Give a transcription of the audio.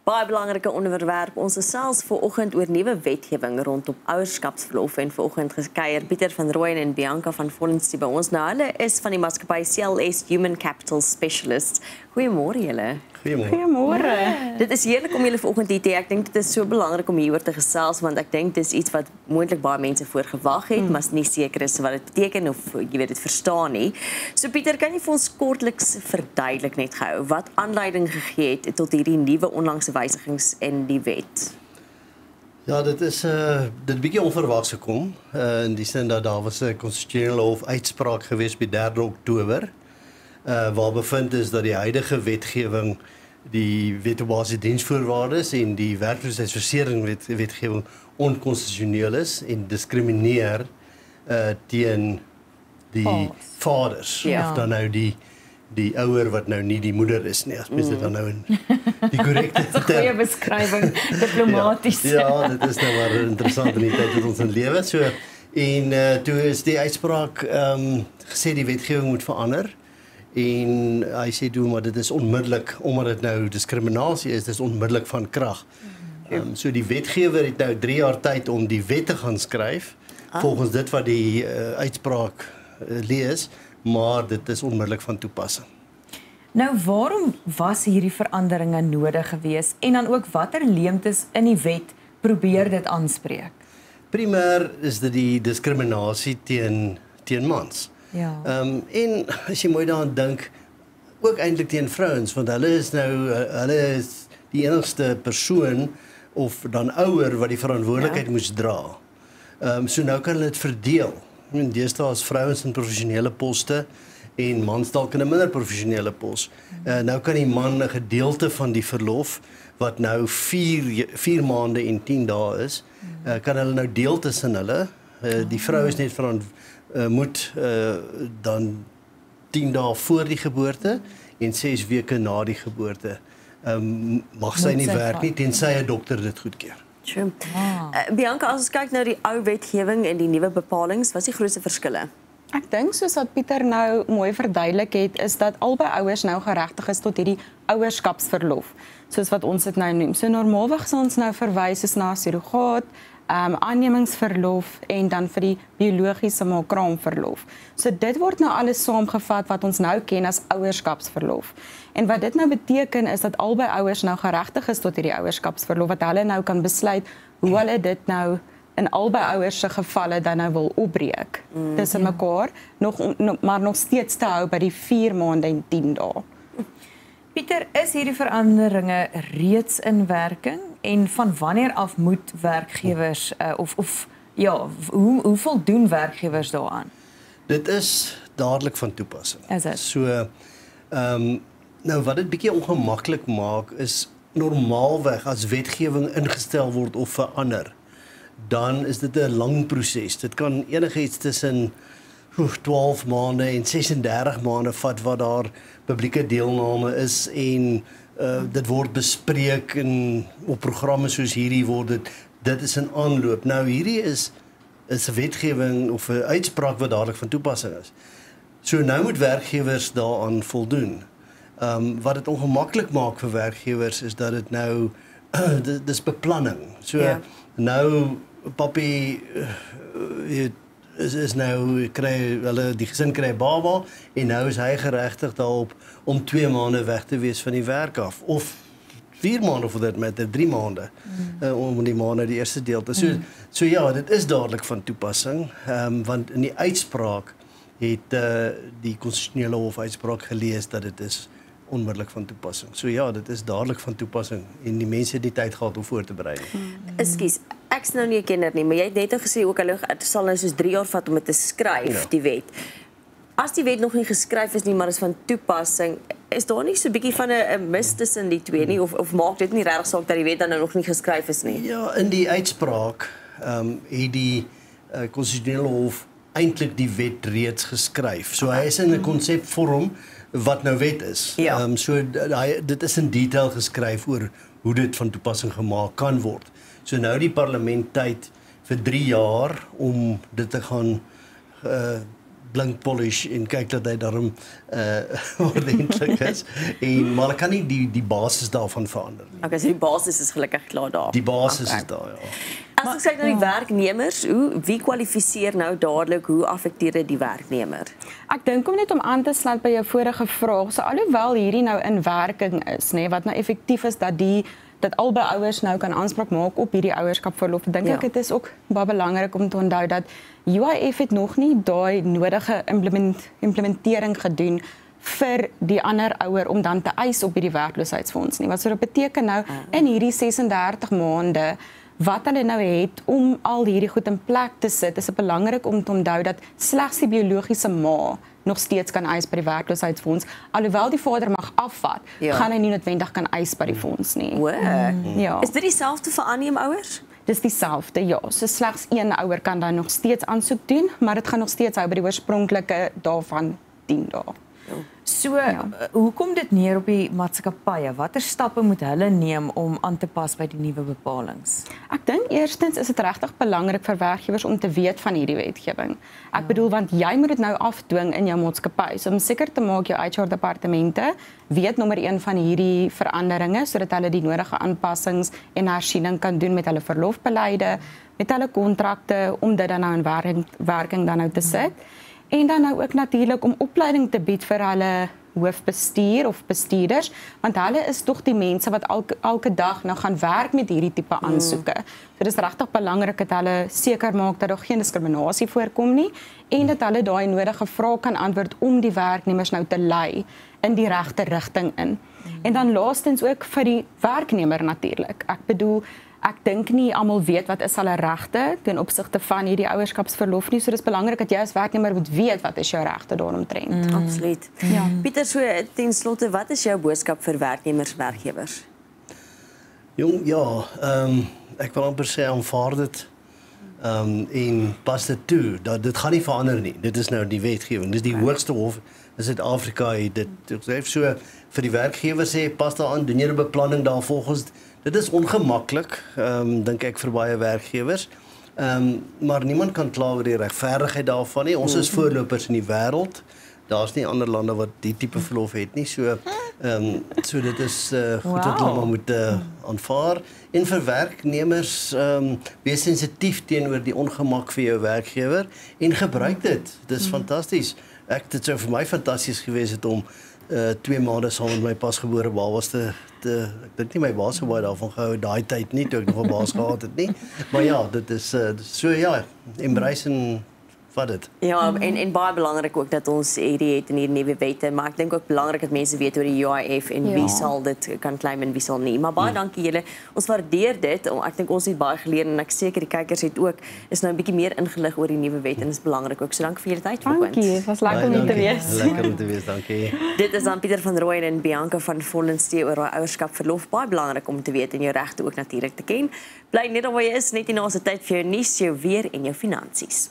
Baie belangrike onderwerp. Ons gesels vanoggend oor nuwe wetgewing rondom ouerskapsverlof en vanoggend gekuier Pieter van Rooyen en Bianca van Vollensie by ons. Nou, hulle is van die maatskappy CLS Human Capital Specialists. Goeiemôre julle. Goeiemôre. Dit is heerlik om julle vanoggend hier te hê. Ek dink dit is so belangrik om hieroor te gesels want ek dink dis iets wat moontlik baie mense voorgewag het, maar nie seker is wat dit beteken of jy weet dit verstaan nie. So Pieter, kan jy vir ons kortliks verduidelik net gehou wat aanleiding gegee het tot hierdie nuwe onlangse wysigings in die wet? Ja, dit is dit bietjie onverwags gekom. In die sin dat daar was 'n konstitusionele hof uitspraak gewees by 3 Oktober. Waar bevind is dat die huidige wetgewing, die wet op basis diensvoorwaardes en die werkloosheidsversekering wetgewing onkonstitusioneel is en diskrimineer teen die vaders. Ja. Of dan nou die ouer wat nou nie die moeder is nie, as mens dit dan nou in die korrekte term. Goeie beskrywing, diplomaties. Ja, dit is nou maar interessant in die tyd wat ons in lewe. So en toe is die uitspraak gesê die wetgewing moet verander. En hy sê toe maar dit is onmiddellik omdat dit nou diskriminasie is, dis onmiddellik van krag. So die wetgewer het nou 3 jaar tyd om die wet te gaan skryf volgens dit wat die uitspraak lees, maar dit is onmiddellik van toepassing. Nou waarom was hierdie veranderinge nodig geweest en dan ook watter leemtes in die wet probeer dit aanspreek? Primêr is dit die diskriminasie teen mans. Ja. En as jy mooi daaraan dink, ook eintlik teen vrouens, want hulle is die enigste persoon of dan ouer wat die verantwoordelikheid moes dra. So nou kan hulle dit verdeel. I mean, deesdae is vrouens in professionele poste en mans dalk in 'n minder professionele pos. Nou kan die man 'n gedeelte van die verlof wat nou 4 maande en 10 dae is, kan hulle nou deel tussen hulle. Die vrou is net moet dan 10 dae voor die geboorte en 6 weke na die geboorte mag sy nie werk nie tensy 'n dokter dit goedkeur. Sure. Bianca, as ons kyk na die ou wetgewing en die nuwe bepalinge, wat is die grootste verskille? Ek dink soos wat Pieter nou mooi verduidelik het, is dat albei ouers nou geregtig is tot hierdie ouerskapsverlof, soos wat ons dit nou noem. So normaalweg sal ons nou verwys na surrogaat, aannemingsverlof en dan vir die biologiese ma-kraamverlof. So dit word nou alles saamgevat wat ons nou ken as ouerskapsverlof. En wat dit nou beteken is dat albei ouers nou geregtig is tot hierdie ouerskapsverlof, wat hulle nou kan besluit hoe hulle dit nou in albei ouers se gevalle dan nou wil opbreek. Tussen mekaar, maar nog steeds te hou by die 4 maande en 10 dae. Pieter, is hierdie veranderinge reeds in werking en van wanneer af moet werkgewers hoe voldoen werkgewers daaraan? Dit is dadelik van toepassing. Is dit? So nou wat dit bietjie ongemaklik maak is normaalweg as wetgewing ingestel word of verander, dan is dit 'n lang proses. Dit kan enigiets tussen 12 maande en 36 maande vat wat daar publieke deelname is en dit word bespreek en op programme soos hierdie word dit is in aanloop. Nou hierdie is 'n wetgewing of 'n uitspraak wat dadelik van toepassing is. So nou moet werkgewers daaraan voldoen. Wat dit ongemaklik maak vir werkgewers is dat dit nou dis beplanning. So nou papi is nou kry hulle die gesin kry baba en nou is hy geregtig daarop om 2 maande weg te wees van die werk af of 4 maande of dit met 3 maande om die maande die eerste deel te so ja, dit is dadelik van toepassing want in die uitspraak het die konstitusionele hof uitspraak gelees dat dit is onmiddellik van toepassing. So ja, dit is dadelik van toepassing en die mense het die tyd gehad om voor te berei. Ekskuus, ek's nou nie 'n kenner nie, maar jy het net gesê ook hulle sal nou soos 3 jaar vat om dit te skryf, die wet. As die wet nog nie geskryf is nie, maar is van toepassing, is daar nie so 'n bietjie van 'n mis tussen die twee nie of maak dit nie regtig saak dat die wet dan nou nog nie geskryf is nie? Ja, in die uitspraak het die konstitusionele hof eintlik die wet reeds geskryf. So hy is in 'n konsepvorm wat nou wet is. Ja. So dit is in detail geskryf oor hoe dit van toepassing gemaak kan word. So nou die parlement tyd vir 3 jaar om dit te gaan blink polish en kyk dat hy daarom ordentlik is. Maar ek kan nie die basis daarvan verander nie. Okay, so die basis is gelukkig klaar daar. Die basis is daar, ja. As ek kyk na die werknemers, wie kwalifiseer nou dadelik, hoe affekteer dit die werknemer? Ek dink om net om aan te sluit by jou vorige vraag, so alhoewel hierdie nou in werking is, nê, wat nou effektief is dat albei ouers nou kan aanspraak maak op hierdie ouerskapverlof. Dink ek dit is ook baie belangrik om te onthou dat UIF het nog nie daai nodige implementering gedoen vir die ander ouer om dan te eis op hierdie werkloosheidsfonds nie. Wat so dit beteken nou in hierdie 36 maande wat hulle nou het om al hierdie goed in plek te sit, is dit belangrik om te onthou dat slegs die biologiese ma nog steeds kan eis by die werkloosheidsfonds, alhoewel die vader mag afvat, gaan hy nie noodwendig kan eis by die fonds nie. Ja. Is dit dieselfde vir aanneemouers? Dis dieselfde, ja. So slegs een ouer kan dan nog steeds aansoek doen, maar dit gaan nog steeds hou by die oorspronklike daarvan 10 dae. So, hoe kom dit neer op die maatskappye? Watter stappe moet hulle neem om aan te pas by die nuwe bepalinge? Ek dink eerstens is dit regtig belangrik vir werkgewers om te weet van hierdie wetgewing. Ek bedoel, want jy moet dit nou afdwing in jou maatskappy. So om seker te maak jou HR-departemente weet nommer 1 van hierdie veranderinge, sodat hulle die nodige aanpassings en hersiening kan doen met hulle verlofbeleide, met hulle kontrakte, om dit dan nou in werking dan nou te sit. En dan nou ook natuurlik om opleiding te bied vir hulle hoofbestuur of bestuurders, want hulle is tog die mense wat elke dag nou gaan werk met hierdie tipe aansoeke. So dis regtig belangrik dat hulle seker maak dat daar geen diskriminasie voorkom nie en dat hulle daai nodige vrae kan antwoord om die werknemers nou te lei in die regte rigting in. En dan laastens ook vir die werknemer natuurlik. Ek bedoel, ek dink nie almal weet wat is hulle regte ten opsigte van hierdie ouerskapsverlof nie. So dis belangrik dat jy as werknemer moet weet wat is jou regte daaromtrent. Absoluut. Ja. Pieter, so ten slotte, wat is jou boodskap vir werknemers, werkgewers? Jong, ja, ek wil amper sê aanvaar dit en pas dit toe. Dat dit gaan nie verander nie. Dit is nou die wetgewing. Dis die hoogste hof in Suid-Afrika het dit so vir die werkgewer sê pas daaraan, doen jy 'n beplanning daar volgens. Dit is ongemaklik, dink ek vir baie werkgewers. Maar niemand kan kla oor die regverdigheid daarvan nie. Ons is voorlopers in die wêreld. Daar's nie ander lande wat die tipe verlof het nie. So dit is goed dat hulle moet aanvaar. En vir werknemers wees sensitief teenoor die ongemak vir jou werkgewer en gebruik dit. Dis fantasties. Dit sou vir my fantasties gewees het om 2 maande saam met my pasgebore babas ek dink nie my baas so baie daarvan gehou daai tyd nie toe ek nog 'n baas gehad het nie. Maar ja, dit is so ja, embrace en vat dit. Ja, en baie belangrik ook dat ons hierdie het in hierdie nuwe wette, maar ek dink ook belangrik dat mense weet oor die UIF en wie sal dit kan claim en wie sal nie. Maar baie dankie julle. Ons waardeer dit. Ek dink ons het baie geleer en ek seker die kykers het ook is nou 'n bietjie meer ingelig oor die nuwe wet en dit is belangrik ook. So dankie vir julle tyd vanoggend. Dankie, dit was lekker om te wees. Lekker om te wees, dankie. Dit is dan Pieter van Rooyen en Bianca van Vollenstee oor ouerskapverlof. Baie belangrik om te weet en jou regte ook natuurlik te ken. Bly net waar jy is, net hierna se tyd vir jou nuus, jou weer en jou finansies.